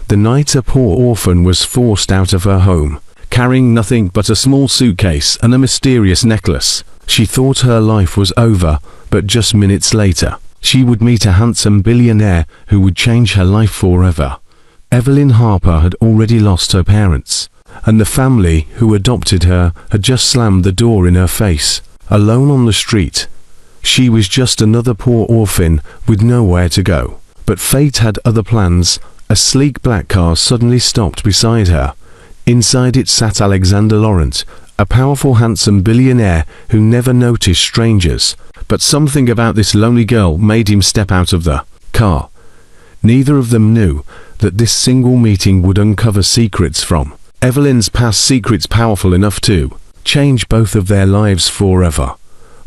The night a poor orphan was forced out of her home, carrying nothing but a small suitcase and a mysterious necklace. She thought her life was over, but just minutes later, she would meet a handsome billionaire who would change her life forever. Evelyn Harper had already lost her parents, and the family who adopted her had just slammed the door in her face. Alone on the street, she was just another poor orphan with nowhere to go. But fate had other plans. A sleek black car suddenly stopped beside her. Inside it sat Alexander Laurent, a powerful, handsome billionaire who never noticed strangers. But something about this lonely girl made him step out of the car. Neither of them knew that this single meeting would uncover secrets from Evelyn's past, secrets powerful enough to change both of their lives forever.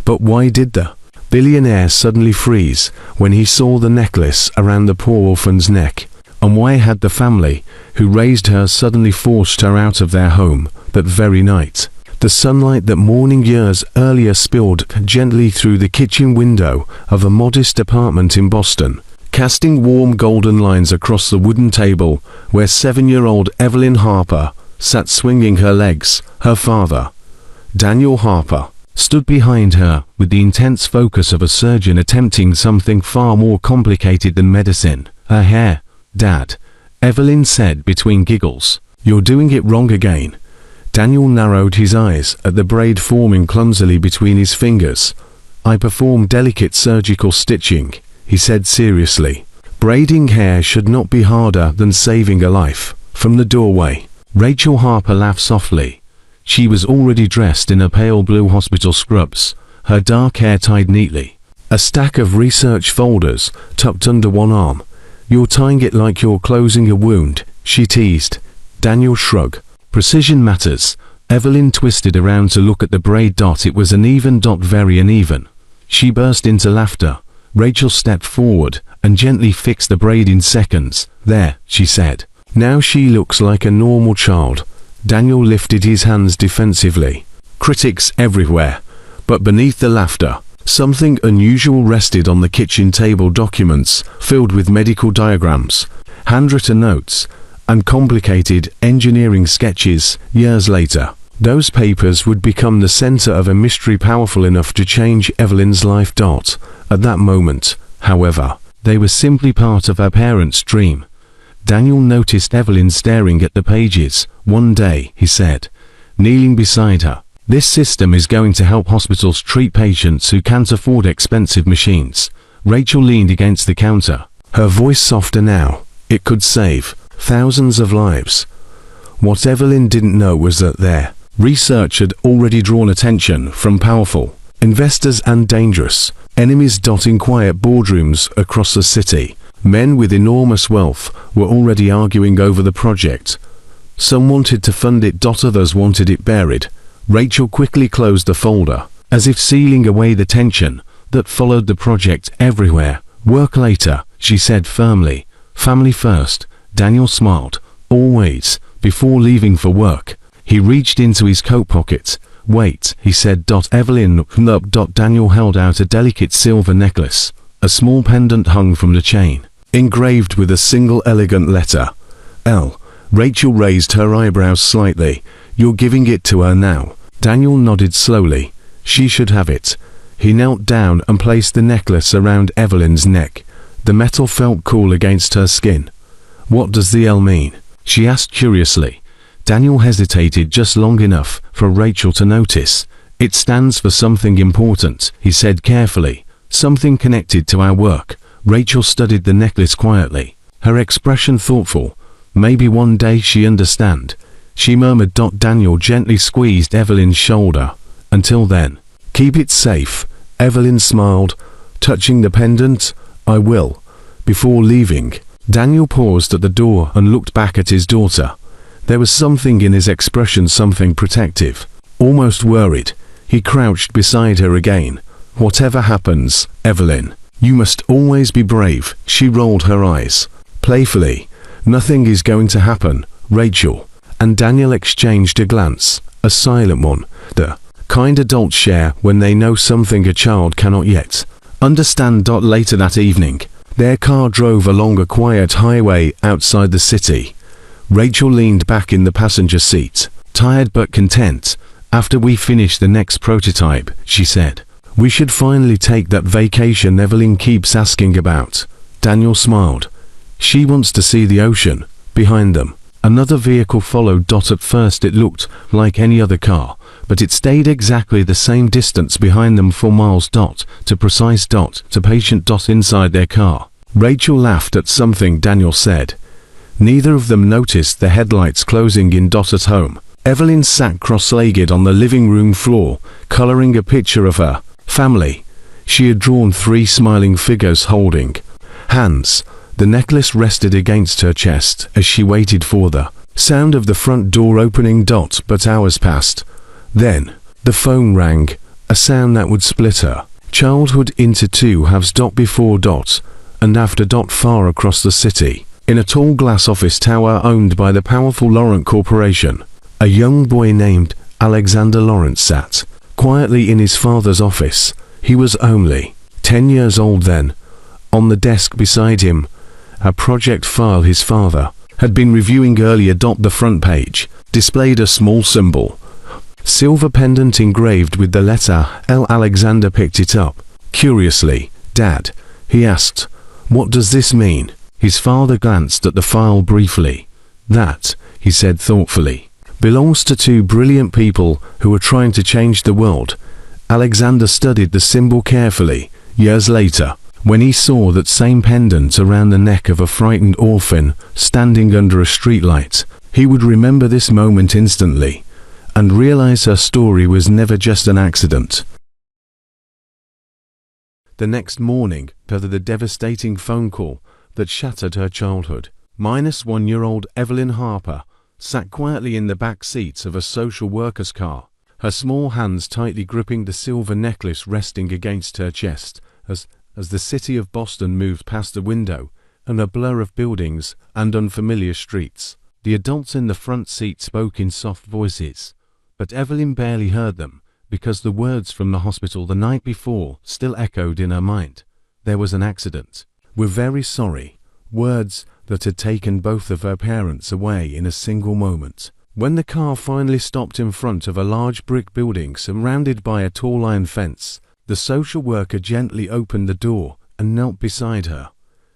But why did the billionaire suddenly freeze when he saw the necklace around the poor orphan's neck? And why had the family who raised her suddenly forced her out of their home that very night? The sunlight that morning years earlier spilled gently through the kitchen window of a modest apartment in Boston, casting warm golden lines across the wooden table where 7-year-old Evelyn Harper sat swinging her legs. Her father, Daniel Harper, stood behind her with the intense focus of a surgeon attempting something far more complicated than medicine. Her hair, Dad, Evelyn said between giggles. You're doing it wrong again. Daniel narrowed his eyes at the braid forming clumsily between his fingers. I perform delicate surgical stitching, he said seriously. Braiding hair should not be harder than saving a life. From the doorway, Rachel Harper laughed softly. She was already dressed in a pale blue hospital scrubs, her dark hair tied neatly. A stack of research folders tucked under one arm. You're tying it like you're closing a wound, she teased. Daniel shrugged. Precision matters. Evelyn twisted around to look at the braid dot. It was an even dot, very uneven. She burst into laughter. Rachel stepped forward and gently fixed the braid in seconds. There, she said. Now she looks like a normal child. Daniel lifted his hands defensively. Critics everywhere. But beneath the laughter, something unusual rested on the kitchen table. Documents filled with medical diagrams, handwritten notes, and complicated engineering sketches. Years later, those papers would become the center of a mystery powerful enough to change Evelyn's life. At that moment, however, they were simply part of her parents' dream. Daniel noticed Evelyn staring at the pages. One day, he said, kneeling beside her, this system is going to help hospitals treat patients who can't afford expensive machines. Rachel leaned against the counter, her voice softer now. It could save thousands of lives. What Evelyn didn't know was that their research had already drawn attention from powerful investors and dangerous enemies. In quiet boardrooms across the city, men with enormous wealth were already arguing over the project. Some wanted to fund it, others wanted it buried. Rachel quickly closed the folder, as if sealing away the tension that followed the project everywhere. Work later, she said firmly. Family first. Daniel smiled. Always. Before leaving for work, he reached into his coat pocket. Wait, he said. Evelyn looked up. Daniel held out a delicate silver necklace. A small pendant hung from the chain, engraved with a single elegant letter, L. Rachel raised her eyebrows slightly. You're giving it to her now? Daniel nodded slowly. She should have it. He knelt down and placed the necklace around Evelyn's neck. The metal felt cool against her skin. What does the L mean? She asked curiously. Daniel hesitated just long enough for Rachel to notice. It stands for something important, he said carefully. Something connected to our work. Rachel studied the necklace quietly, her expression thoughtful. Maybe one day she understand, she murmured. Daniel gently squeezed Evelyn's shoulder. Until then, keep it safe. Evelyn smiled, touching the pendant. I will. Before leaving, Daniel paused at the door and looked back at his daughter. There was something in his expression, something protective, almost worried. He crouched beside her again. Whatever happens, Evelyn, you must always be brave. She rolled her eyes playfully. Nothing is going to happen, Rachel. And Daniel exchanged a glance, a silent one, the kind adults share when they know something a child cannot yet understand. Later that evening, Their car drove along a quiet highway outside the city. Rachel leaned back in the passenger seat, tired but content. "After we finish the next prototype," she said, "we should finally take that vacation Evelyn keeps asking about." Daniel smiled. "She wants to see the ocean." Behind them, another vehicle followed. At first it looked like any other car, but it stayed exactly the same distance behind them, 4 miles. To precise. To patient. Inside their car, Rachel laughed at something Daniel said. Neither of them noticed the headlights closing in. At home, Evelyn sat cross-legged on the living room floor, coloring a picture of her family. She had drawn 3 smiling figures holding hands. The necklace rested against her chest as she waited for the sound of the front door opening. But hours passed. Then, the phone rang, a sound that would split her childhood into 2 halves. Before. And after. Far across the city, in a tall glass office tower owned by the powerful Laurent Corporation, a young boy named Alexander Lawrence sat quietly in his father's office. He was only 10 years old then. On the desk beside him, a project file his father had been reviewing earlier. The front page displayed a small symbol, silver pendant engraved with the letter L. Alexander picked it up. Curiously. "Dad," he asked, "what does this mean?" His father glanced at the file briefly. "That," he said thoughtfully, "belongs to 2 brilliant people who are trying to change the world." Alexander studied the symbol carefully. Years later, when he saw that same pendant around the neck of a frightened orphan standing under a streetlight, he would remember this moment instantly and realize her story was never just an accident. The next morning, after the devastating phone call that shattered her childhood, -1-year-old Evelyn Harper sat quietly in the back seat of a social worker's car, her small hands tightly gripping the silver necklace resting against her chest as the city of Boston moved past the window and a blur of buildings and unfamiliar streets. The adults in the front seat spoke in soft voices, but Evelyn barely heard them because the words from the hospital the night before still echoed in her mind. "There was an accident. We're very sorry." Words that had taken both of her parents away in a single moment. When the car finally stopped in front of a large brick building surrounded by a tall iron fence, the social worker gently opened the door and knelt beside her,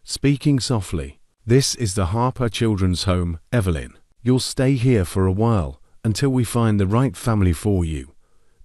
speaking softly. "This is the Harper Children's Home, Evelyn. You'll stay here for a while until we find the right family for you."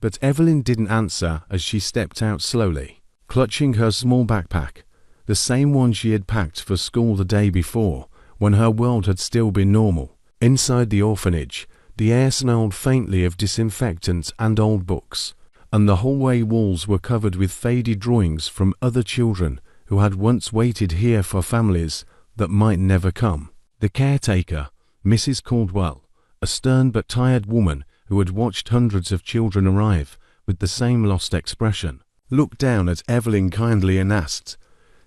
But Evelyn didn't answer as she stepped out slowly, clutching her small backpack, the same one she had packed for school the day before, when her world had still been normal. Inside the orphanage, the air smelled faintly of disinfectant and old books, and the hallway walls were covered with faded drawings from other children who had once waited here for families that might never come. The caretaker, Mrs. Caldwell, a stern but tired woman who had watched hundreds of children arrive with the same lost expression, looked down at Evelyn kindly and asked,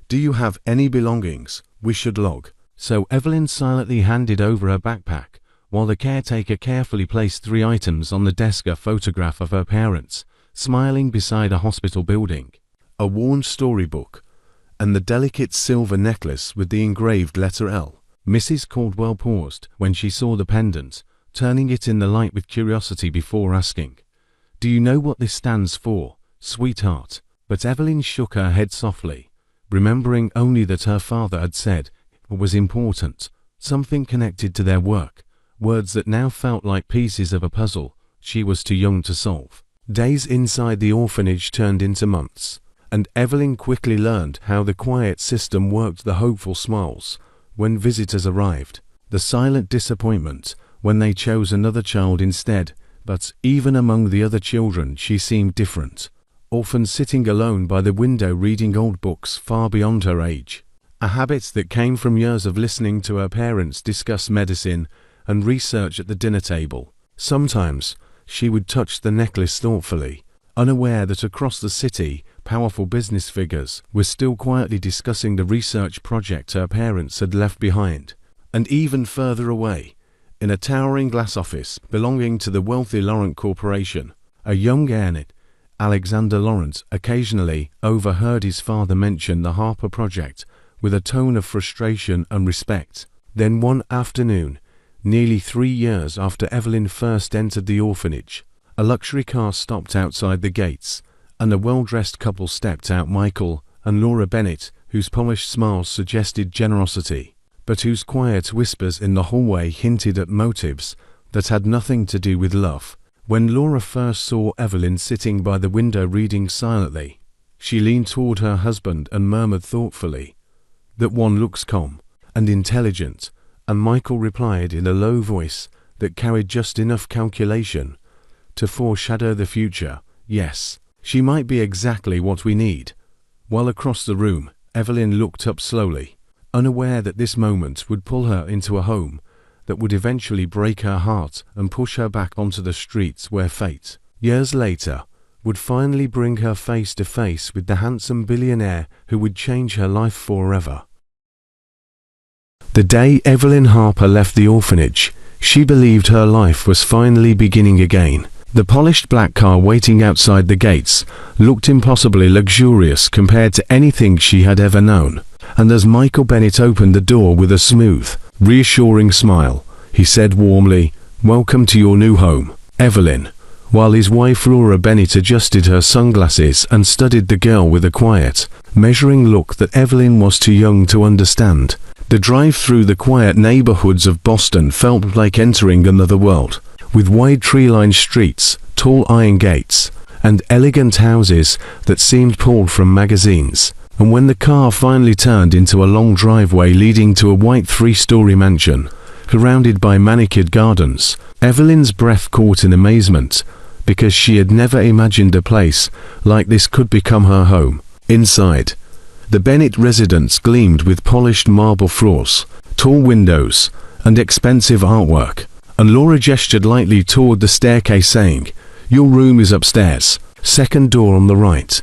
"Do you have any belongings we should log?" So Evelyn silently handed over her backpack, while the caretaker carefully placed 3 items on the desk: a photograph of her parents, smiling beside a hospital building, a worn storybook, and the delicate silver necklace with the engraved letter L. Mrs. Caldwell paused when she saw the pendant, turning it in the light with curiosity before asking, "Do you know what this stands for, sweetheart?" But Evelyn shook her head softly, remembering only that her father had said it was important, something connected to their work, words that now felt like pieces of a puzzle she was too young to solve. Days inside the orphanage turned into months, and Evelyn quickly learned how the quiet system worked: the hopeful smiles when visitors arrived, the silent disappointment when they chose another child instead. But even among the other children she seemed different, often sitting alone by the window reading old books far beyond her age, a habit that came from years of listening to her parents discuss medicine and research at the dinner table. Sometimes she would touch the necklace thoughtfully, unaware that across the city powerful business figures were still quietly discussing the research project her parents had left behind. And even further away, in a towering glass office belonging to the wealthy Laurent Corporation, a young Ernest, Alexander Lawrence, occasionally overheard his father mention the Harper Project with a tone of frustration and respect. Then one afternoon, nearly 3 years after Evelyn first entered the orphanage, a luxury car stopped outside the gates, and a well-dressed couple stepped out. Michael and Laura Bennett, whose polished smiles suggested generosity, but whose quiet whispers in the hallway hinted at motives that had nothing to do with love. When Laura first saw Evelyn sitting by the window reading silently, she leaned toward her husband and murmured thoughtfully, "That one looks calm and intelligent," and Michael replied in a low voice that carried just enough calculation to foreshadow the future, "Yes, she might be exactly what we need." While across the room, Evelyn looked up slowly, unaware that this moment would pull her into a home that would eventually break her heart and push her back onto the streets where fate, years later, would finally bring her face to face with the handsome billionaire who would change her life forever. The day Evelyn Harper left the orphanage, she believed her life was finally beginning again. The polished black car waiting outside the gates looked impossibly luxurious compared to anything she had ever known, and as Michael Bennett opened the door with a smooth, reassuring smile, he said warmly, "Welcome to your new home, Evelyn," while his wife Laura Bennett adjusted her sunglasses and studied the girl with a quiet, measuring look that Evelyn was too young to understand. The drive through the quiet neighborhoods of Boston felt like entering another world, with wide tree-lined streets, tall iron gates, and elegant houses that seemed pulled from magazines. And when the car finally turned into a long driveway leading to a white 3-story mansion, surrounded by manicured gardens, Evelyn's breath caught in amazement, because she had never imagined a place like this could become her home. Inside, the Bennett residence gleamed with polished marble floors, tall windows, and expensive artwork, and Laura gestured lightly toward the staircase saying, "Your room is upstairs, second door on the right,"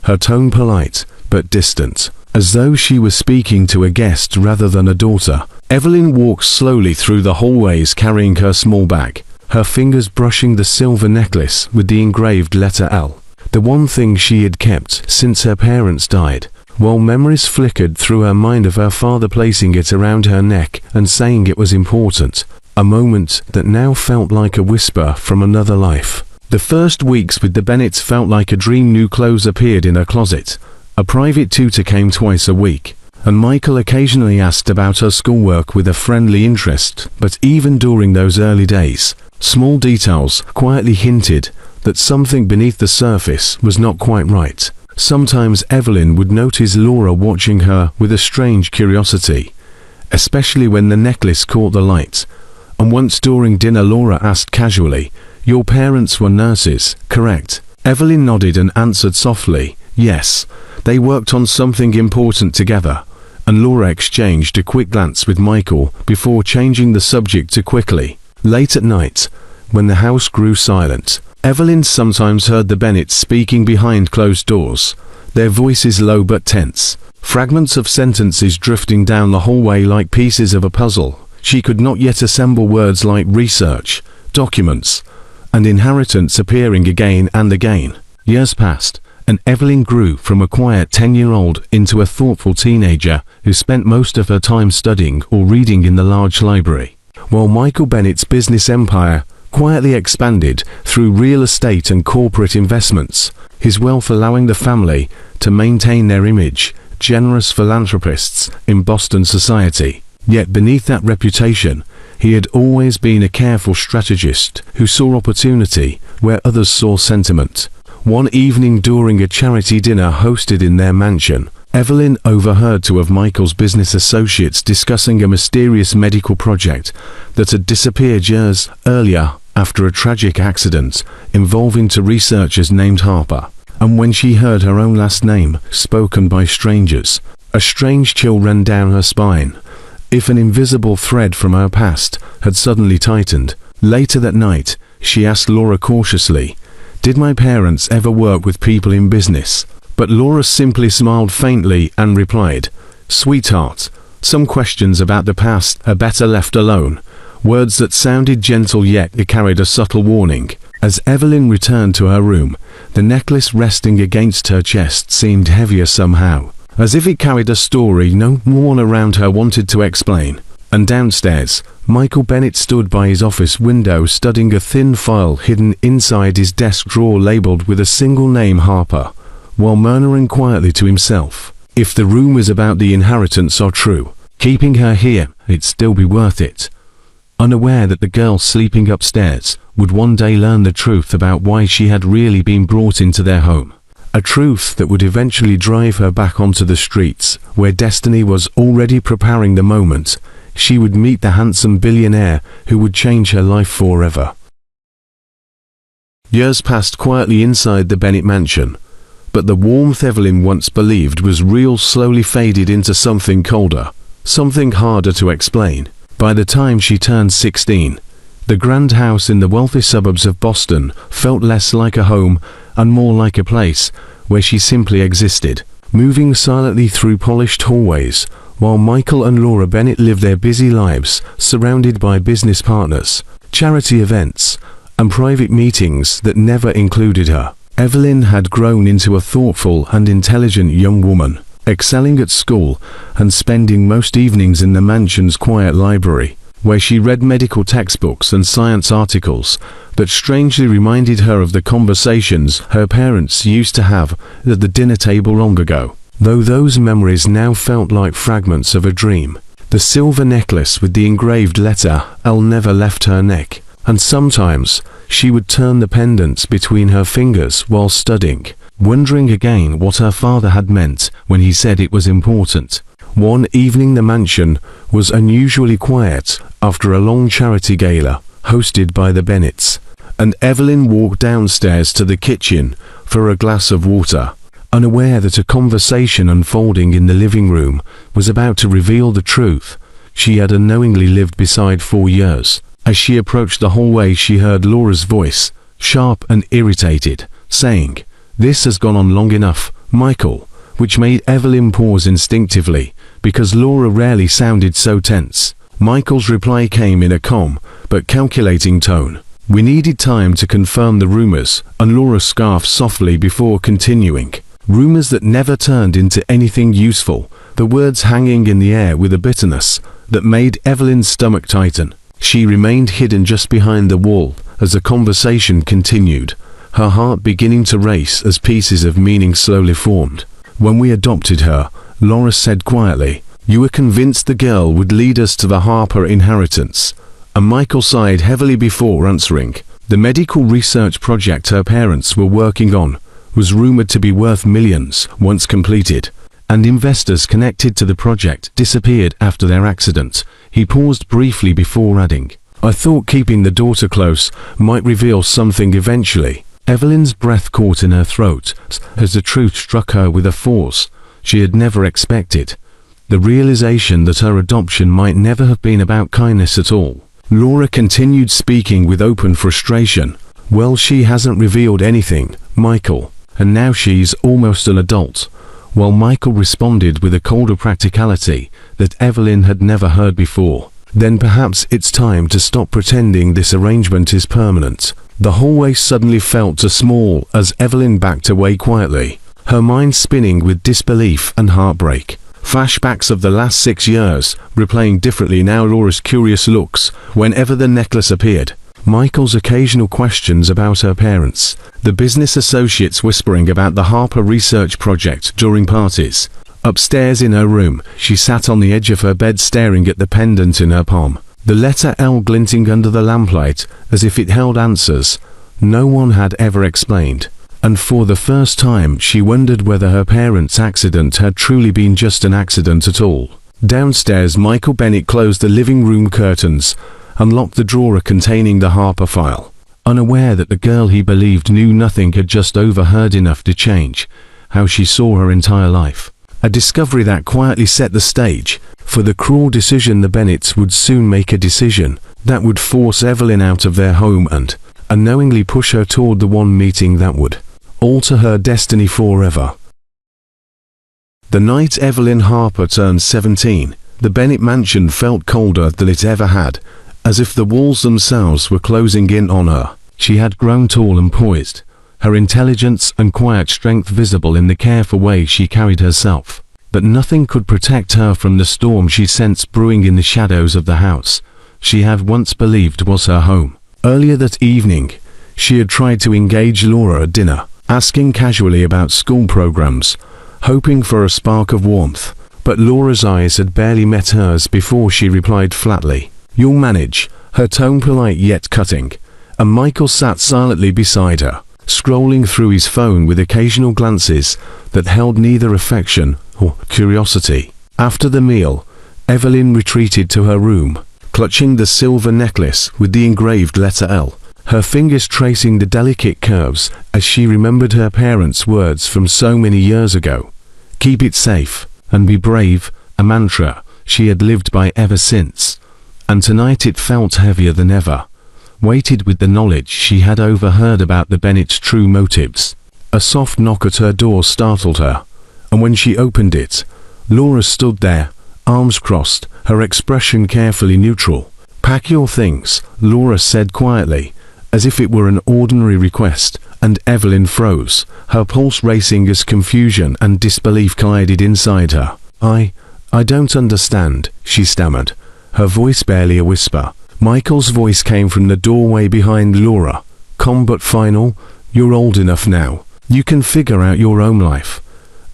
her tone polite but distant, as though she was speaking to a guest rather than a daughter. Evelyn walked slowly through the hallways carrying her small bag, her fingers brushing the silver necklace with the engraved letter L, the one thing she had kept since her parents died, while memories flickered through her mind of her father placing it around her neck and saying it was important, a moment that now felt like a whisper from another life. The first weeks with the Bennetts felt like a dream. New clothes appeared in her closet, a private tutor came twice a week, and Michael occasionally asked about her schoolwork with a friendly interest. But even during those early days, small details quietly hinted that something beneath the surface was not quite right. Sometimes Evelyn would notice Laura watching her with a strange curiosity, especially when the necklace caught the light. And once during dinner Laura asked casually, "Your parents were nurses, correct?" Evelyn nodded and answered softly, "Yes, they worked on something important together," and Laura exchanged a quick glance with Michael before changing the subject to quickly. Late at night, when the house grew silent, Evelyn sometimes heard the Bennetts speaking behind closed doors, their voices low but tense, fragments of sentences drifting down the hallway like pieces of a puzzle. She could not yet assemble words like research, documents, and inheritance appearing again and again. Years passed, and Evelyn grew from a quiet 10-year-old into a thoughtful teenager who spent most of her time studying or reading in the large library, while Michael Bennett's business empire quietly expanded through real estate and corporate investments, his wealth allowing the family to maintain their image, generous philanthropists in Boston society. Yet beneath that reputation, he had always been a careful strategist who saw opportunity where others saw sentiment. One evening during a charity dinner hosted in their mansion, Evelyn overheard two of Michael's business associates discussing a mysterious medical project that had disappeared years earlier after a tragic accident involving two researchers named Harper. And when she heard her own last name spoken by strangers, a strange chill ran down her spine, if an invisible thread from her past had suddenly tightened. Later that night, she asked Laura cautiously, "Did my parents ever work with people in business?" But Laura simply smiled faintly and replied, "Sweetheart, some questions about the past are better left alone," words that sounded gentle yet carried a subtle warning. As Evelyn returned to her room, the necklace resting against her chest seemed heavier somehow, as if it carried a story no one around her wanted to explain. And downstairs, Michael Bennett stood by his office window studying a thin file hidden inside his desk drawer labeled with a single name, Harper, while murmuring quietly to himself, "If the rumors about the inheritance are true, keeping her here, it'd still be worth it." Unaware that the girl sleeping upstairs would one day learn the truth about why she had really been brought into their home. A truth that would eventually drive her back onto the streets, where destiny was already preparing the moment she would meet the handsome billionaire who would change her life forever. Years passed quietly inside the Bennett mansion, but the warmth Evelyn once believed was real slowly faded into something colder, something harder to explain. By the time she turned 16, the grand house in the wealthy suburbs of Boston felt less like a home and more like a place where she simply existed, moving silently through polished hallways, while Michael and Laura Bennett lived their busy lives surrounded by business partners, charity events, and private meetings that never included her. Evelyn had grown into a thoughtful and intelligent young woman, excelling at school and spending most evenings in the mansion's quiet library, where she read medical textbooks and science articles that strangely reminded her of the conversations her parents used to have at the dinner table long ago. Though those memories now felt like fragments of a dream. The silver necklace with the engraved letter L never left her neck, and sometimes she would turn the pendants between her fingers while studying, wondering again what her father had meant when he said it was important. One evening the mansion was unusually quiet after a long charity gala hosted by the Bennetts, and Evelyn walked downstairs to the kitchen for a glass of water, unaware that a conversation unfolding in the living room was about to reveal the truth she had unknowingly lived beside for years. As she approached the hallway, she heard Laura's voice, sharp and irritated, saying, "This has gone on long enough, Michael," which made Evelyn pause instinctively, because Laura rarely sounded so tense. Michael's reply came in a calm but calculating tone. "We needed time to confirm the rumors," and Laura scoffed softly before continuing. "Rumors that never turned into anything useful," the words hanging in the air with a bitterness that made Evelyn's stomach tighten. She remained hidden just behind the wall as the conversation continued, her heart beginning to race as pieces of meaning slowly formed. "When we adopted her," Laura said quietly, "you were convinced the girl would lead us to the Harper inheritance." And Michael sighed heavily before answering. The medical research project her parents were working on was rumored to be worth millions once completed, and investors connected to the project disappeared after their accident. He paused briefly before adding, "I thought keeping the daughter close might reveal something eventually." Evelyn's breath caught in her throat as the truth struck her with a force she had never expected. The realization that her adoption might never have been about kindness at all. Laura continued speaking with open frustration. "Well, she hasn't revealed anything, Michael, and now she's almost an adult." While Michael responded with a colder practicality that Evelyn had never heard before. "Then perhaps it's time to stop pretending this arrangement is permanent." The hallway suddenly felt too small as Evelyn backed away quietly, her mind spinning with disbelief and heartbreak. Flashbacks of the last 6 years, replaying differently now, Laura's curious looks whenever the necklace appeared, Michael's occasional questions about her parents, the business associates whispering about the Harper research project during parties. Upstairs in her room, she sat on the edge of her bed staring at the pendant in her palm, the letter L glinting under the lamplight as if it held answers no one had ever explained. And for the first time she wondered whether her parents' accident had truly been just an accident at all. Downstairs, Michael Bennett closed the living room curtains and locked the drawer containing the Harper file, unaware that the girl he believed knew nothing had just overheard enough to change how she saw her entire life. A discovery that quietly set the stage for the cruel decision the Bennetts would soon make, a decision that would force Evelyn out of their home and unknowingly push her toward the one meeting that would alter her destiny forever. The night Evelyn Harper turned 17, the Bennett mansion felt colder than it ever had, as if the walls themselves were closing in on her. She had grown tall and poised, her intelligence and quiet strength visible in the careful way she carried herself. but nothing could protect her from the storm she sensed brewing in the shadows of the house she had once believed was her home. Earlier that evening, she had tried to engage Laura at dinner, asking casually about school programs, hoping for a spark of warmth, but Laura's eyes had barely met hers before she replied flatly, "You'll manage," her tone polite yet cutting, and Michael sat silently beside her, scrolling through his phone with occasional glances that held neither affection or curiosity. After the meal, Evelyn retreated to her room, clutching the silver necklace with the engraved letter L, her fingers tracing the delicate curves as she remembered her parents' words from so many years ago. Keep it safe and be brave, a mantra she had lived by ever since. And tonight it felt heavier than ever, weighted with the knowledge she had overheard about the Bennetts' true motives. A soft knock at her door startled her, and when she opened it, Laura stood there, arms crossed, her expression carefully neutral. "Pack your things," Laura said quietly, as if it were an ordinary request, and Evelyn froze, her pulse racing as confusion and disbelief collided inside her. I don't understand," she stammered, her voice barely a whisper. Michael's voice came from the doorway behind Laura, calm but final. "You're old enough now. You can figure out your own life."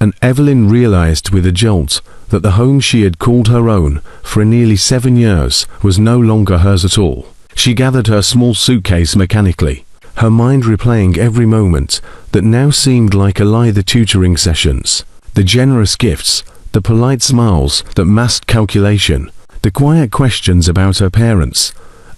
And Evelyn realized with a jolt that the home she had called her own for nearly 7 years was no longer hers at all. She gathered her small suitcase mechanically, her mind replaying every moment that now seemed like a lie. The tutoring sessions, the generous gifts, the polite smiles that masked calculation, the quiet questions about her parents,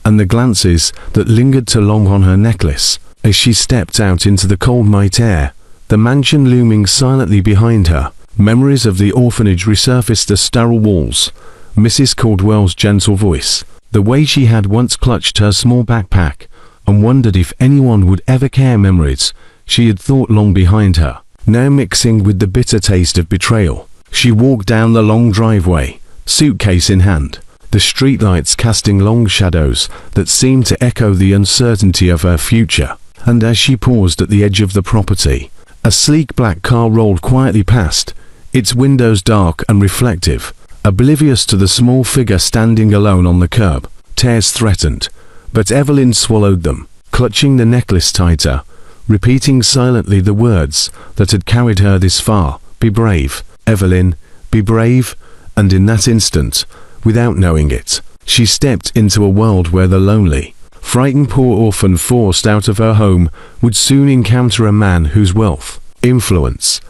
and the glances that lingered too long on her necklace. As she stepped out into the cold night air, the mansion looming silently behind her, memories of the orphanage resurfaced, the sterile walls, Mrs. Caldwell's gentle voice, the way she had once clutched her small backpack and wondered if anyone would ever care, memories she had thought long behind her, now mixing with the bitter taste of betrayal. She walked down the long driveway, suitcase in hand, the streetlights casting long shadows that seemed to echo the uncertainty of her future. And as she paused at the edge of the property, a sleek black car rolled quietly past, its windows dark and reflective, oblivious to the small figure standing alone on the curb. Tears threatened, but Evelyn swallowed them, clutching the necklace tighter, repeating silently the words that had carried her this far. "Be brave, Evelyn, be brave." And in that instant, without knowing it, she stepped into a world where the lonely, frightened poor orphan forced out of her home would soon encounter a man whose wealth, influence,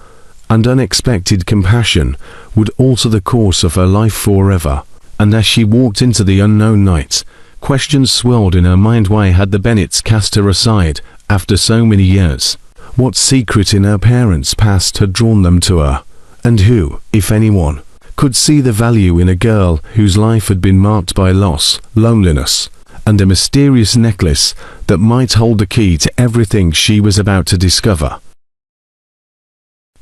and unexpected compassion would alter the course of her life forever. And as she walked into the unknown night, questions swirled in her mind. Why had the Bennetts cast her aside after so many years? What secret in her parents' past had drawn them to her? And who, if anyone, could see the value in a girl whose life had been marked by loss, loneliness, and a mysterious necklace that might hold the key to everything she was about to discover?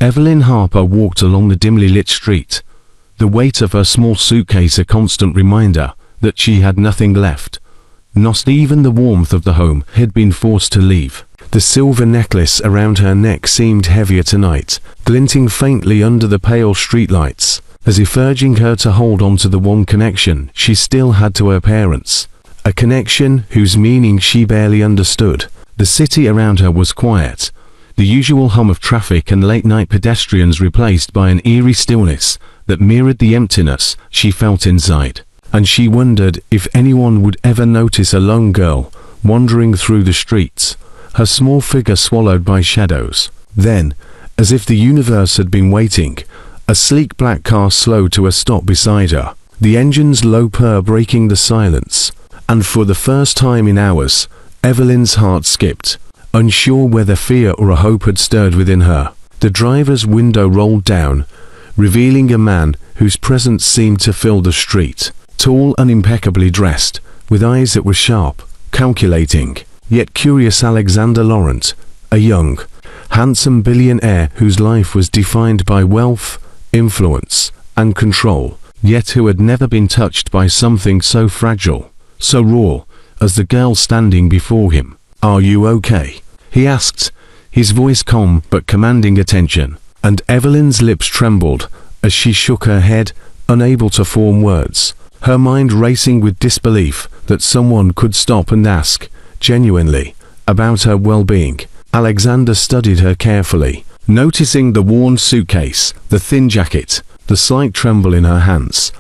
Evelyn Harper walked along the dimly lit street, the weight of her small suitcase a constant reminder that she had nothing left. Not even the warmth of the home had been forced to leave. The silver necklace around her neck seemed heavier tonight, glinting faintly under the pale streetlights, as if urging her to hold on to the one connection she still had to her parents. A connection whose meaning she barely understood. The city around her was quiet, the usual hum of traffic and late-night pedestrians replaced by an eerie stillness that mirrored the emptiness she felt inside. And she wondered if anyone would ever notice a lone girl wandering through the streets, her small figure swallowed by shadows. Then, as if the universe had been waiting, a sleek black car slowed to a stop beside her, the engine's low purr breaking the silence. And for the first time in hours, Evelyn's heart skipped, unsure whether fear or a hope had stirred within her. The driver's window rolled down, revealing a man whose presence seemed to fill the street. Tall and impeccably dressed, with eyes that were sharp, calculating, yet curious. Alexander Laurent, a young, handsome billionaire whose life was defined by wealth, influence, and control, yet who had never been touched by something so fragile, so raw, as the girl standing before him. "Are you okay?" he asked, his voice calm but commanding attention. And Evelyn's lips trembled as she shook her head, unable to form words, her mind racing with disbelief that someone could stop and ask, genuinely, about her well-being. Alexander studied her carefully, noticing the worn suitcase, the thin jacket, the slight tremble in her hands.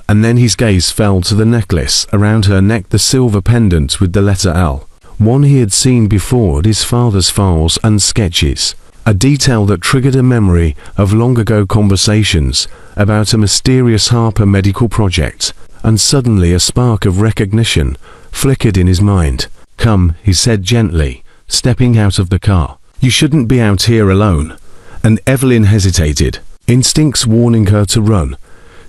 And then his gaze fell to the necklace around her neck, the silver pendant with the letter L, one he had seen before at his father's files and sketches, a detail that triggered a memory of long-ago conversations about a mysterious Harper medical project, and suddenly a spark of recognition flickered in his mind. "Come," he said gently, stepping out of the car. "You shouldn't be out here alone." And Evelyn hesitated, instincts warning her to run.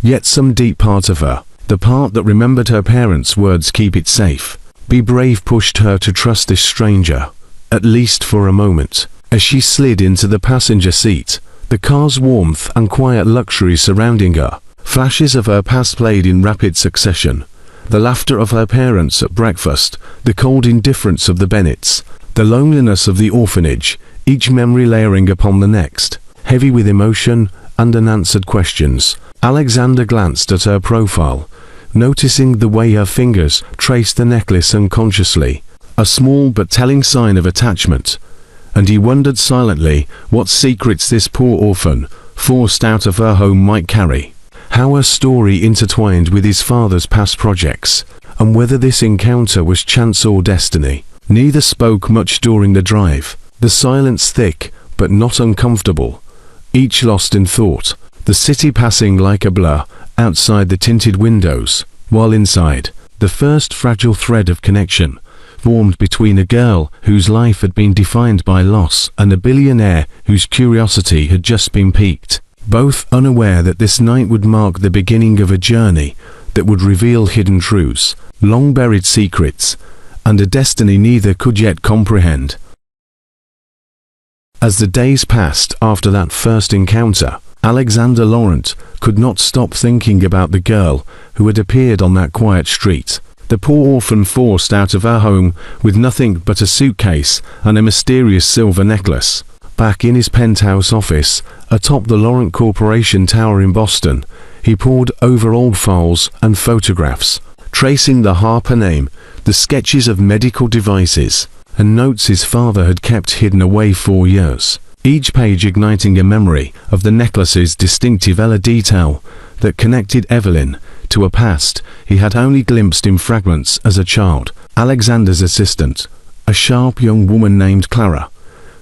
Yet some deep part of her, the part that remembered her parents' words, "Keep it safe, be brave," pushed her to trust this stranger, at least for a moment. As she slid into the passenger seat, the car's warmth and quiet luxury surrounding her, flashes of her past played in rapid succession. The laughter of her parents at breakfast, the cold indifference of the Bennets, the loneliness of the orphanage, each memory layering upon the next, heavy with emotion and unanswered questions. Alexander glanced at her profile, noticing the way her fingers traced the necklace unconsciously, a small but telling sign of attachment, and he wondered silently what secrets this poor orphan, forced out of her home, might carry, how her story intertwined with his father's past projects, and whether this encounter was chance or destiny. Neither spoke much during the drive, the silence thick but not uncomfortable, each lost in thought, the city passing like a blur outside the tinted windows, while inside, the first fragile thread of connection formed between a girl whose life had been defined by loss and a billionaire whose curiosity had just been piqued, both unaware that this night would mark the beginning of a journey that would reveal hidden truths, long-buried secrets, and a destiny neither could yet comprehend. As the days passed after that first encounter, Alexander Laurent could not stop thinking about the girl who had appeared on that quiet street, the poor orphan forced out of her home with nothing but a suitcase and a mysterious silver necklace. Back in his penthouse office, atop the Laurent Corporation Tower in Boston, he pored over old files and photographs, tracing the Harper name, the sketches of medical devices, and notes his father had kept hidden away for years, each page igniting a memory of the necklace's distinctive Ella detail that connected Evelyn to a past he had only glimpsed in fragments as a child. Alexander's assistant, a sharp young woman named Clara,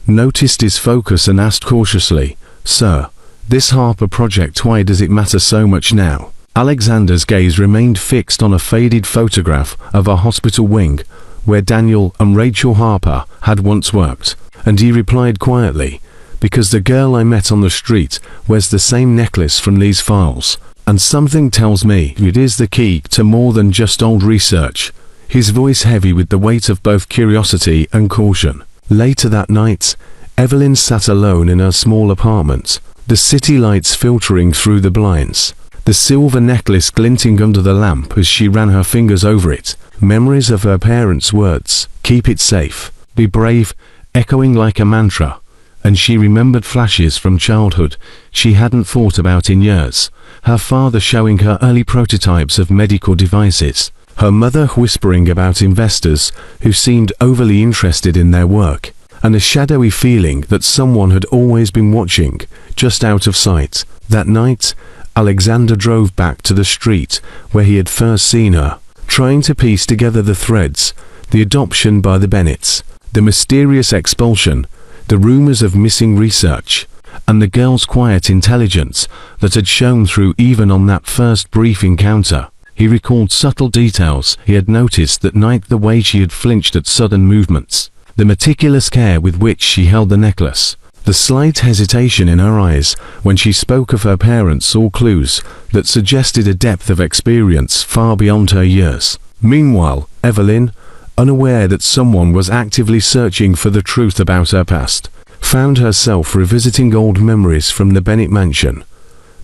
noticed his focus and asked cautiously, "Sir, this Harper project, why does it matter so much now?" Alexander's gaze remained fixed on a faded photograph of a hospital wing where Daniel and Rachel Harper had once worked, and he replied quietly, "Because the girl I met on the street wears the same necklace from these files, and something tells me it is the key to more than just old research," his voice heavy with the weight of both curiosity and caution. Later that night, Evelyn sat alone in her small apartment, the city lights filtering through the blinds, the silver necklace glinting under the lamp as she ran her fingers over it, memories of her parents' words, "Keep it safe, be brave," echoing like a mantra, and she remembered flashes from childhood she hadn't thought about in years, her father showing her early prototypes of medical devices, her mother whispering about investors who seemed overly interested in their work, and a shadowy feeling that someone had always been watching, just out of sight. That night, Alexander drove back to the street where he had first seen her, trying to piece together the threads, the adoption by the Bennets, the mysterious expulsion, the rumors of missing research, and the girl's quiet intelligence that had shown through even on that first brief encounter. He recalled subtle details he had noticed that night, the way she had flinched at sudden movements, the meticulous care with which she held the necklace, the slight hesitation in her eyes when she spoke of her parents, all clues that suggested a depth of experience far beyond her years. Meanwhile, Evelyn, unaware that someone was actively searching for the truth about her past, found herself revisiting old memories from the Bennet mansion.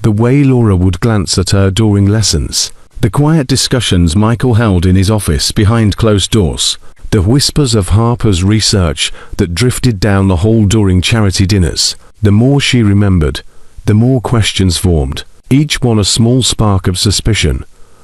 The way Laura would glance at her during lessons, the quiet discussions Michael held in his office behind closed doors, the whispers of Harper's research that drifted down the hall during charity dinners. The more she remembered, the more questions formed. each one a small spark of suspicion.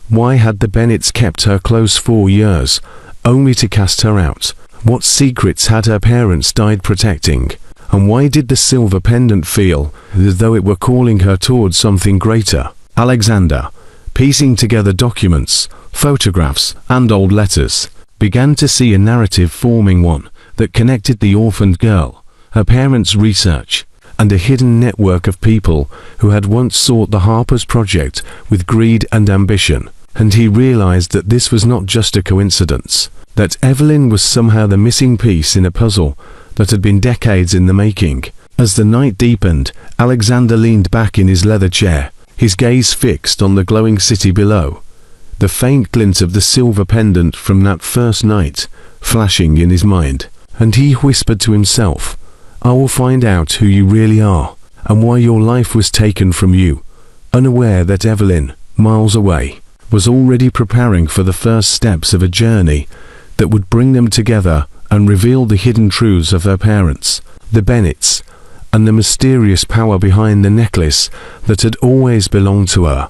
Why had the Bennets kept her close 4 years, only to cast her out? What secrets had her parents died protecting? And why did the silver pendant feel as though it were calling her towards something greater? Alexander, piecing together documents, photographs, and old letters, began to see a narrative forming, one that connected the orphaned girl, her parents' research, and a hidden network of people who had once sought the Harper's project with greed and ambition. And he realized that this was not just a coincidence, that Evelyn was somehow the missing piece in a puzzle that had been decades in the making. As the night deepened, Alexander leaned back in his leather chair, his gaze fixed on the glowing city below, the faint glint of the silver pendant from that first night flashing in his mind. And he whispered to himself, "I will find out who you really are, and why your life was taken from you," unaware that Evelyn, miles away, was already preparing for the first steps of a journey that would bring them together and reveal the hidden truths of her parents, the Bennets, and the mysterious power behind the necklace that had always belonged to her.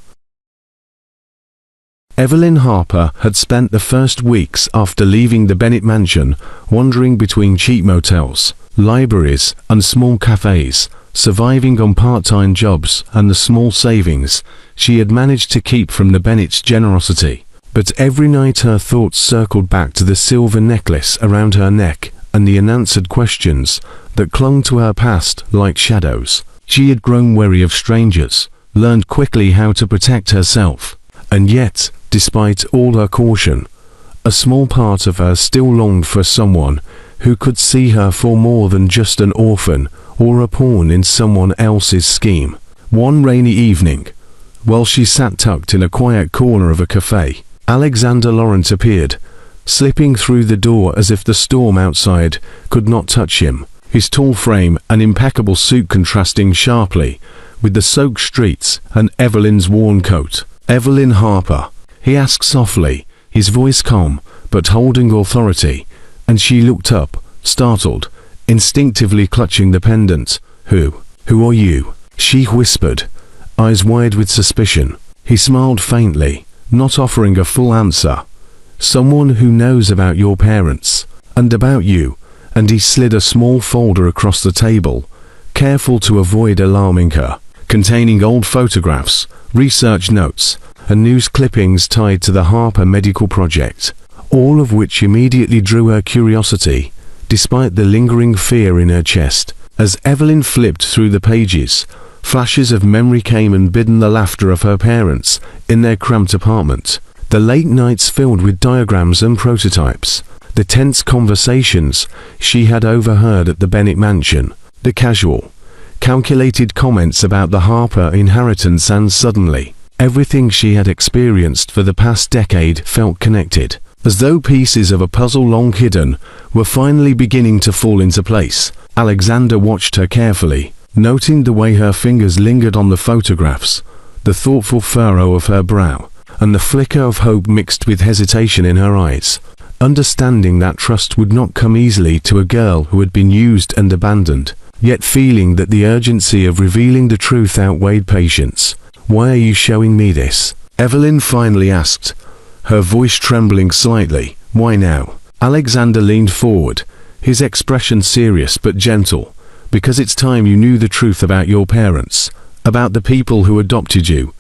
Evelyn Harper had spent the first weeks after leaving the Bennet mansion wandering between cheap motels, libraries, and small cafes, surviving on part-time jobs and the small savings she had managed to keep from the Bennets' generosity. But every night her thoughts circled back to the silver necklace around her neck and the unanswered questions that clung to her past like shadows. She had grown wary of strangers, learned quickly how to protect herself, and yet, despite all her caution, a small part of her still longed for someone who could see her for more than just an orphan or a pawn in someone else's scheme. One rainy evening, while she sat tucked in a quiet corner of a cafe, Alexander Lawrence appeared, slipping through the door as if the storm outside could not touch him, his tall frame and impeccable suit contrasting sharply with the soaked streets and Evelyn's worn coat. "Evelyn Harper?" he asked softly, his voice calm but holding authority, and she looked up, startled, instinctively clutching the pendant. Who are you?" she whispered, eyes wide with suspicion. He smiled faintly, not offering a full answer. "Someone who knows about your parents, and about you," and he slid a small folder across the table, careful to avoid alarming her, containing old photographs, research notes, and news clippings tied to the Harper medical project, all of which immediately drew her curiosity, despite the lingering fear in her chest. As Evelyn flipped through the pages, flashes of memory came and bidden the laughter of her parents in their cramped apartment, the late nights filled with diagrams and prototypes, the tense conversations she had overheard at the Bennet mansion, the casual, calculated comments about the Harper inheritance, and suddenly, everything she had experienced for the past decade felt connected, as though pieces of a puzzle long hidden were finally beginning to fall into place. Alexander watched her carefully, noting the way her fingers lingered on the photographs, the thoughtful furrow of her brow, and the flicker of hope mixed with hesitation in her eyes, understanding that trust would not come easily to a girl who had been used and abandoned, yet feeling that the urgency of revealing the truth outweighed patience. "Why are you showing me this?" Evelyn finally asked, her voice trembling slightly. "Why now?" Alexander leaned forward, his expression serious but gentle. "Because it's time you knew the truth about your parents, about the people who adopted you,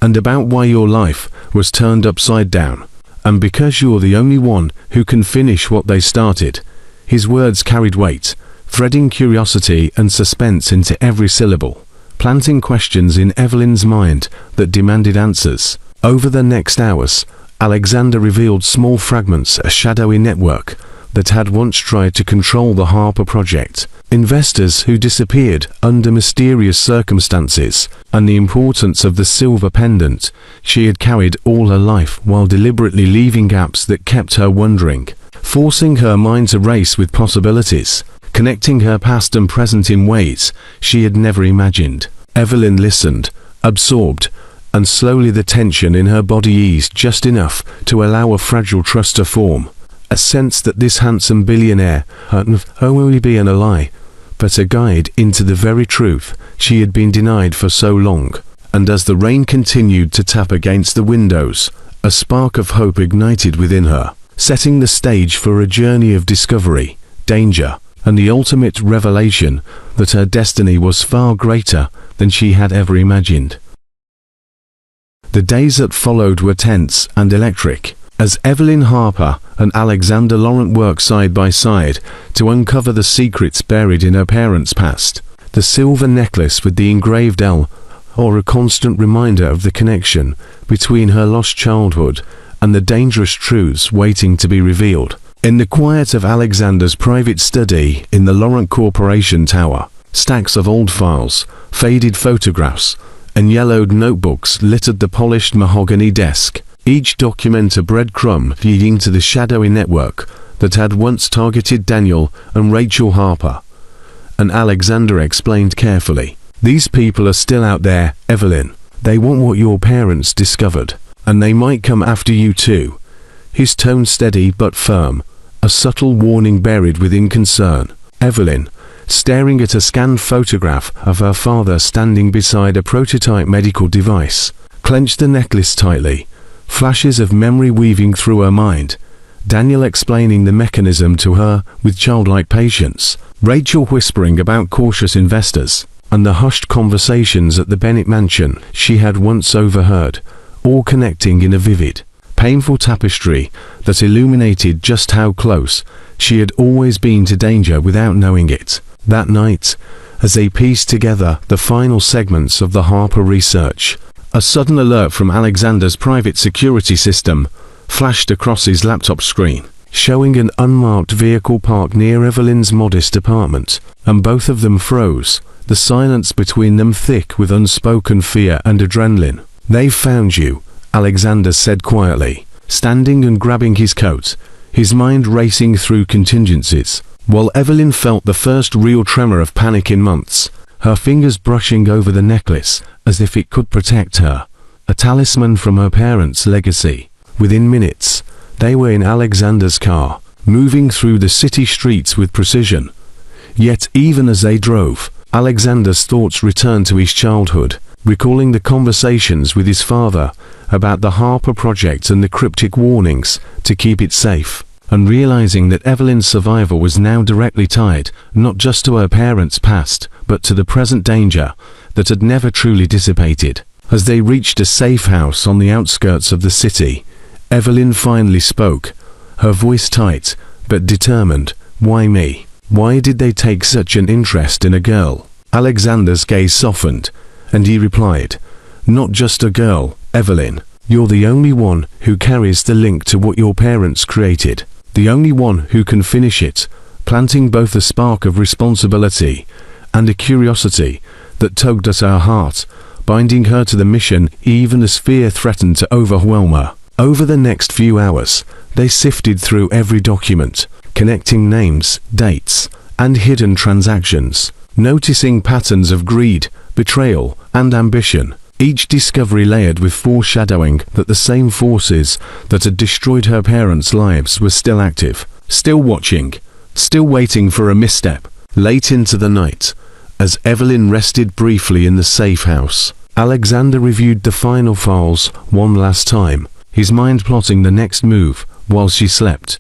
and about why your life was turned upside down, and because you're the only one who can finish what they started." His words carried weight, threading curiosity and suspense into every syllable, planting questions in Evelyn's mind that demanded answers. Over the next hours, Alexander revealed small fragments, a shadowy network that had once tried to control the Harper project, investors who disappeared under mysterious circumstances, and the importance of the silver pendant she had carried all her life while deliberately leaving gaps that kept her wondering, forcing her mind to race with possibilities, connecting her past and present in ways she had never imagined. Evelyn listened, absorbed, and slowly the tension in her body eased just enough to allow a fragile trust to form, a sense that this handsome billionaire had not only been a ally, but a guide into the very truth she had been denied for so long. and as the rain continued to tap against the windows, a spark of hope ignited within her, setting the stage for a journey of discovery, danger, and the ultimate revelation that her destiny was far greater than she had ever imagined. The days that followed were tense and electric, as Evelyn Harper and Alexander Laurent worked side by side to uncover the secrets buried in her parents' past. The silver necklace with the engraved L, or a constant reminder of the connection between her lost childhood and the dangerous truths waiting to be revealed. In the quiet of Alexander's private study in the Laurent Corporation Tower, stacks of old files, faded photographs, and yellowed notebooks littered the polished mahogany desk, each document a breadcrumb leading to the shadowy network that had once targeted Daniel and Rachel Harper. And Alexander explained carefully, "These people are still out there, Evelyn. They want what your parents discovered, and they might come after you too." His tone steady but firm, a subtle warning buried within concern. Evelyn, staring at a scanned photograph of her father standing beside a prototype medical device, clenched the necklace tightly, flashes of memory weaving through her mind, Daniel explaining the mechanism to her with childlike patience, Rachel whispering about cautious investors, and the hushed conversations at the Bennett mansion she had once overheard, all connecting in a vivid, painful tapestry that illuminated just how close she had always been to danger without knowing it. That night, as they pieced together the final segments of the Harper research, a sudden alert from Alexander's private security system flashed across his laptop screen, showing an unmarked vehicle parked near Evelyn's modest apartment, and both of them froze, the silence between them thick with unspoken fear and adrenaline. "They've found you," Alexander said quietly, standing and grabbing his coat, his mind racing through contingencies, while Evelyn felt the first real tremor of panic in months, her fingers brushing over the necklace as if it could protect her, a talisman from her parents' legacy. Within minutes, they were in Alexander's car, moving through the city streets with precision. Yet even as they drove, Alexander's thoughts returned to his childhood, recalling the conversations with his father about the Harper project and the cryptic warnings to keep it safe, and realizing that Evelyn's survival was now directly tied not just to her parents' past, but to the present danger that had never truly dissipated. As they reached a safe house on the outskirts of the city, Evelyn finally spoke, her voice tight but determined. "Why me? Why did they take such an interest in a girl?" Alexander's gaze softened, and he replied, "Not just a girl, Evelyn. You're the only one who carries the link to what your parents created, the only one who can finish it, planting both a spark of responsibility and a curiosity that tugged at her heart, binding her to the mission even as fear threatened to overwhelm her." Over the next few hours, they sifted through every document, connecting names, dates, and hidden transactions, noticing patterns of greed, betrayal, and ambition, each discovery layered with foreshadowing that the same forces that had destroyed her parents' lives were still active, still watching, still waiting for a misstep. Late into the night, as Evelyn rested briefly in the safe house, Alexander reviewed the final files one last time, his mind plotting the next move while she slept,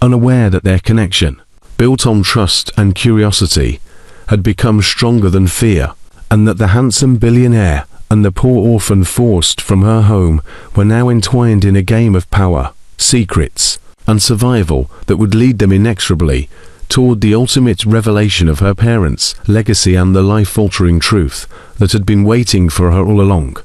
unaware that their connection, built on trust and curiosity, had become stronger than fear, and that the handsome billionaire and the poor orphan forced from her home were now entwined in a game of power, secrets, and survival that would lead them inexorably toward the ultimate revelation of her parents' legacy and the life-altering truth that had been waiting for her all along.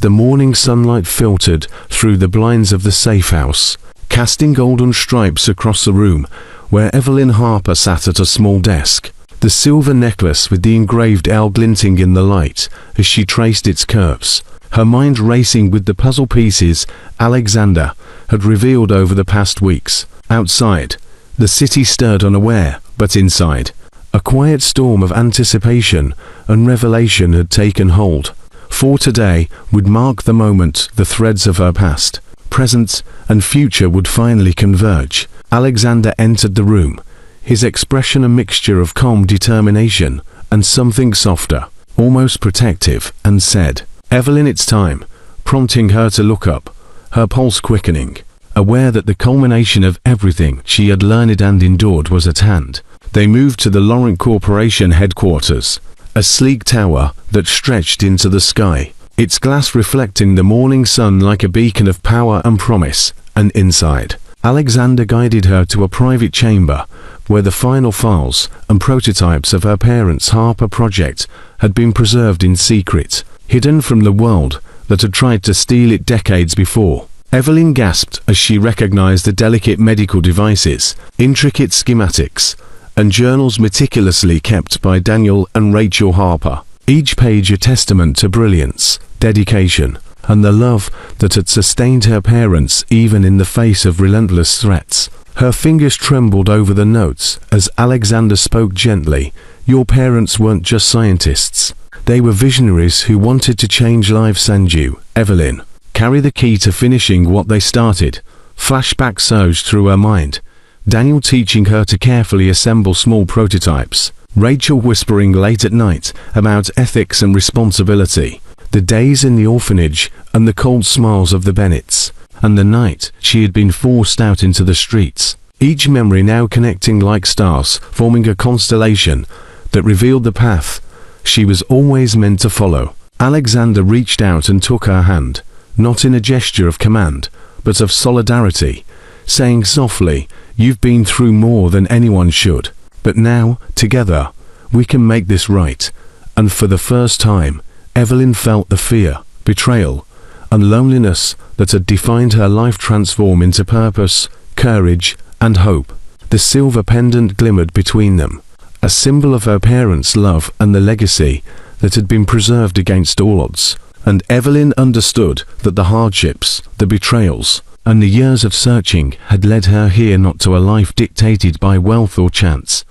The morning sunlight filtered through the blinds of the safe house, casting golden stripes across the room where Evelyn Harper sat at a small desk, the silver necklace with the engraved L glinting in the light as she traced its curves, her mind racing with the puzzle pieces Alexander had revealed over the past weeks. Outside, the city stirred unaware, but inside, a quiet storm of anticipation and revelation had taken hold. For today would mark the moment the threads of her past, present, and future would finally converge. Alexander entered the room, his expression a mixture of calm determination and something softer, almost protective, and said, "Evelyn, it's time," prompting her to look up, her pulse quickening, aware that the culmination of everything she had learned and endured was at hand. They moved to the Laurent Corporation headquarters, a sleek tower that stretched into the sky, its glass reflecting the morning sun like a beacon of power and promise. And inside, Alexander guided her to a private chamber where the final files and prototypes of her parents' Harper project had been preserved in secret, hidden from the world that had tried to steal it decades before. Evelyn gasped as she recognized the delicate medical devices, intricate schematics, and journals meticulously kept by Daniel and Rachel Harper, each page a testament to brilliance, dedication, and the love that had sustained her parents even in the face of relentless threats. Her fingers trembled over the notes as Alexander spoke gently. "Your parents weren't just scientists. They were visionaries who wanted to change lives, and you, Evelyn, carry the key to finishing what they started." Flashbacks surged through her mind. Daniel teaching her to carefully assemble small prototypes, Rachel whispering late at night about ethics and responsibility, the days in the orphanage and the cold smiles of the Bennetts, and the night she had been forced out into the streets, each memory now connecting like stars, forming a constellation that revealed the path she was always meant to follow. Alexander reached out and took her hand, not in a gesture of command, but of solidarity, saying softly, "You've been through more than anyone should, but now, together, we can make this right." And for the first time, Evelyn felt the fear, betrayal, and loneliness that had defined her life transform into purpose, courage, and hope. The silver pendant glimmered between them, a symbol of her parents' love and the legacy that had been preserved against all odds. And Evelyn understood that the hardships, the betrayals, and the years of searching had led her here not to a life dictated by wealth or chance,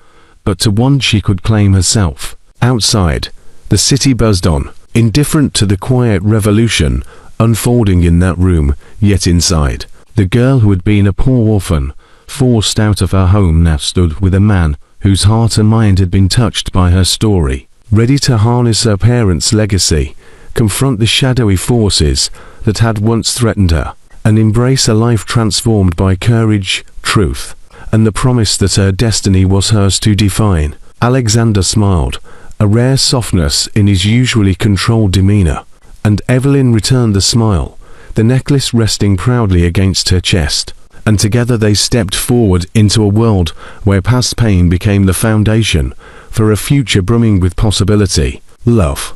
but to one she could claim herself. Outside, the city buzzed on, indifferent to the quiet revolution unfolding in that room, yet inside, the girl who had been a poor orphan, forced out of her home, now stood with a man whose heart and mind had been touched by her story, ready to harness her parents' legacy, confront the shadowy forces that had once threatened her, and embrace a life transformed by courage, truth, and the promise that her destiny was hers to define. Alexander smiled, a rare softness in his usually controlled demeanor, and Evelyn returned the smile, the necklace resting proudly against her chest. And together they stepped forward into a world where past pain became the foundation for a future brimming with possibility, love,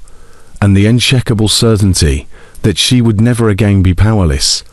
and the unshakable certainty that she would never again be powerless.